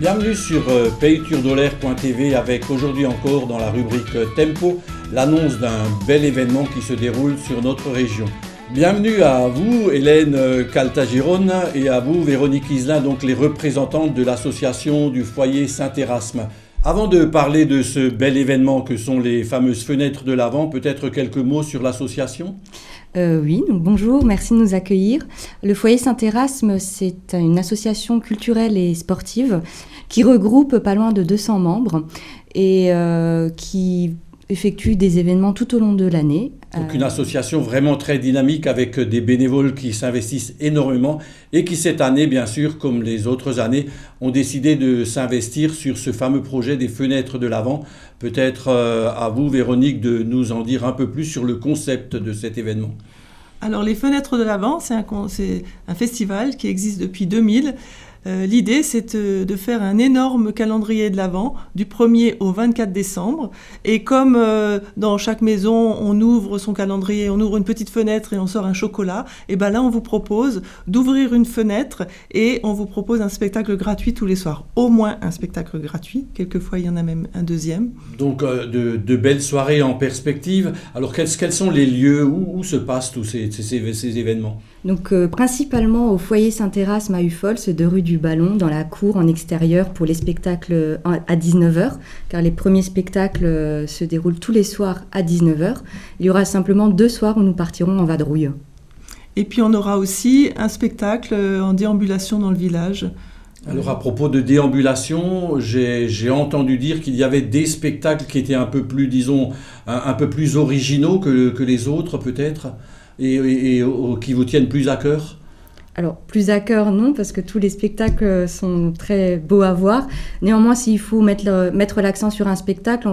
Bienvenue sur payturdolaire.tv avec aujourd'hui encore dans la rubrique Tempo l'annonce d'un bel événement qui se déroule sur notre région. Bienvenue à vous Hélène Caltagirone et à vous Véronique Iselin, donc les représentantes de l'association du foyer Saint-Érasme. Avant de parler de ce bel événement que sont les fameuses fenêtres de l'Avent, peut-être quelques mots sur l'association ? Oui, donc bonjour, merci de nous accueillir. Le foyer Saint-Érasme, c'est une association culturelle et sportive qui regroupe pas loin de 200 membres et qui effectue des événements tout au long de l'année. Donc une association vraiment très dynamique avec des bénévoles qui s'investissent énormément et qui cette année, bien sûr, comme les autres années, ont décidé de s'investir sur ce fameux projet des fenêtres de l'Avent. Peut-être à vous, Véronique, de nous en dire un peu plus sur le concept de cet événement. Alors les fenêtres de l'Avent, c'est un festival qui existe depuis 2000. L'idée, c'est de faire un énorme calendrier de l'Avent du 1er au 24 décembre. Et comme dans chaque maison, on ouvre son calendrier, on ouvre une petite fenêtre et on sort un chocolat, et bien là, on vous propose d'ouvrir une fenêtre et on vous propose un spectacle gratuit tous les soirs. Au moins un spectacle gratuit. Quelquefois, il y en a même un deuxième. Donc, de belles soirées en perspective. Alors, quels sont les lieux où se passent tous ces événements ? Donc, principalement au foyer Saint-Érasme à Uffol, c'est 2 rue du Ballon, dans la cour en extérieur pour les spectacles à 19h, car les premiers spectacles se déroulent tous les soirs à 19h. Il y aura simplement 2 soirs où nous partirons en vadrouille. Et puis on aura aussi un spectacle en déambulation dans le village. Alors à propos de déambulation, j'ai entendu dire qu'il y avait des spectacles qui étaient un peu plus, disons, un peu plus originaux que les autres peut-être, et qui vous tiennent plus à cœur. Alors, plus à cœur, non, parce que tous les spectacles sont très beaux à voir. Néanmoins, s'il faut mettre l'accent sur un spectacle,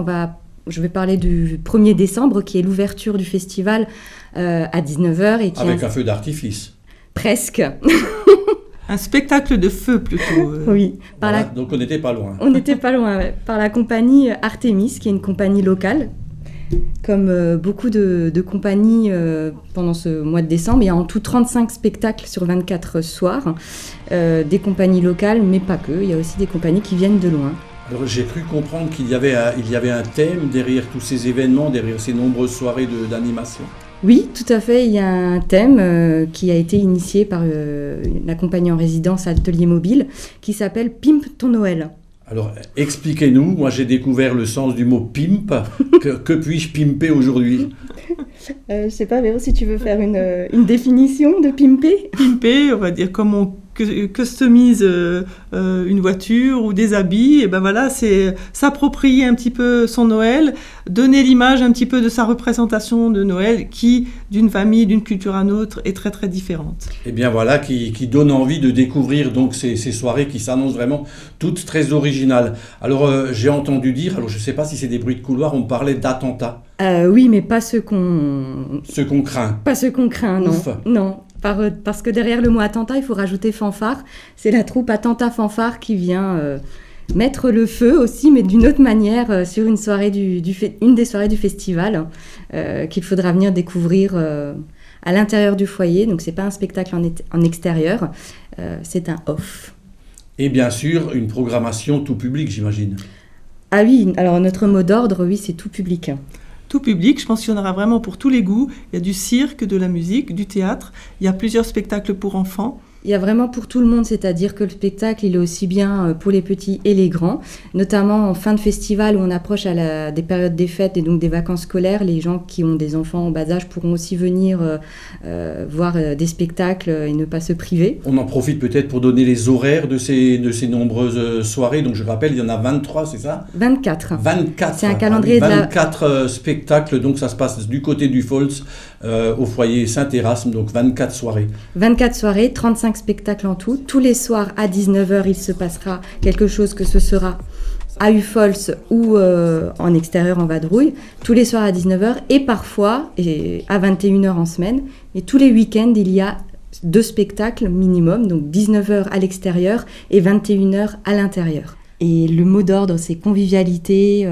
je vais parler du 1er décembre, qui est l'ouverture du festival à 19h. Avec un feu d'artifice. Presque. Un spectacle de feu, plutôt. Oui. Donc, on n'était pas loin. On n'était pas loin, ouais. Par la compagnie Artemis, qui est une compagnie locale. Comme beaucoup de compagnies pendant ce mois de décembre, il y a en tout 35 spectacles sur 24 soirs, des compagnies locales, mais pas que, il y a aussi des compagnies qui viennent de loin. Alors j'ai cru comprendre qu'il y avait un thème derrière tous ces événements, derrière ces nombreuses soirées d'animation. Oui, tout à fait, il y a un thème qui a été initié par la compagnie en résidence Atelier Mobile, qui s'appelle « Pimp ton Noël ». Alors, expliquez-nous, moi j'ai découvert le sens du mot pimp, que puis-je pimper aujourd'hui ? Je sais pas, Véro, si tu veux faire une définition de pimper ? Pimper, on va dire comme on customise une voiture ou des habits, et ben voilà, c'est s'approprier un petit peu son Noël, donner l'image un petit peu de sa représentation de Noël qui, d'une famille, d'une culture à une autre, est très très différente. Et bien voilà, qui donne envie de découvrir donc ces soirées qui s'annoncent vraiment toutes très originales. Alors j'ai entendu dire, alors je ne sais pas si c'est des bruits de couloir, on parlait d'attentats. Oui, mais pas ceux qu'on... Ceux qu'on craint. Pas ceux qu'on craint, non. Ouf. Non. Parce que derrière le mot attentat, il faut rajouter fanfare. C'est la troupe Attentat Fanfare qui vient mettre le feu aussi, mais d'une autre manière, sur une soirée une des soirées du festival qu'il faudra venir découvrir à l'intérieur du foyer. Donc, ce n'est pas un spectacle en extérieur, c'est un off. Et bien sûr, une programmation tout public, j'imagine. Ah oui, alors notre mot d'ordre, oui, c'est tout public. Tout public, je pense qu'il y en aura vraiment pour tous les goûts. Il y a du cirque, de la musique, du théâtre. Il y a plusieurs spectacles pour enfants. Il y a vraiment pour tout le monde, c'est-à-dire que le spectacle, il est aussi bien pour les petits et les grands, notamment en fin de festival où on approche des périodes des fêtes et donc des vacances scolaires. Les gens qui ont des enfants en bas âge pourront aussi venir voir des spectacles et ne pas se priver. On en profite peut-être pour donner les horaires de ces nombreuses soirées. Donc je rappelle, il y en a 23, c'est ça ? 24. 24. C'est un calendrier 24 spectacles, donc ça se passe du côté du Fols au foyer Saint-Érasme, donc 24 soirées. 24 soirées, 35 spectacles en tout. Tous les soirs à 19h, il se passera quelque chose, que ce sera à Ufols ou en extérieur en vadrouille, tous les soirs à 19h et parfois à 21h en semaine. Et tous les week-ends, il y a 2 spectacles minimum, donc 19h à l'extérieur et 21h à l'intérieur. Et le mot d'ordre, c'est convivialité,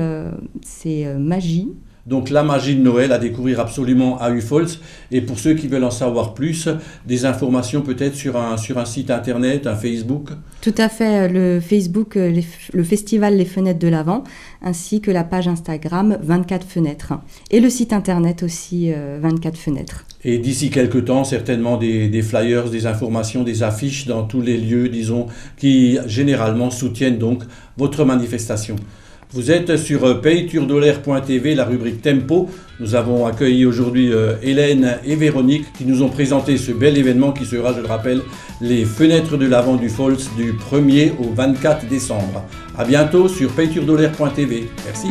c'est magie. Donc la magie de Noël à découvrir absolument à Ufols. Et pour ceux qui veulent en savoir plus, des informations peut-être sur un site internet, un Facebook. Tout à fait, le Facebook, le festival Les Fenêtres de l'Avent, ainsi que la page Instagram 24 Fenêtres. Et le site internet aussi 24 Fenêtres. Et d'ici quelques temps, certainement des flyers, des informations, des affiches dans tous les lieux, disons, qui généralement soutiennent donc votre manifestation. Vous êtes sur payturdolaire.tv, la rubrique Tempo. Nous avons accueilli aujourd'hui Hélène et Véronique qui nous ont présenté ce bel événement qui sera, je le rappelle, les Fenêtres de l'Avent d'Ufols du 1er au 24 décembre. À bientôt sur payturdolaire.tv. Merci.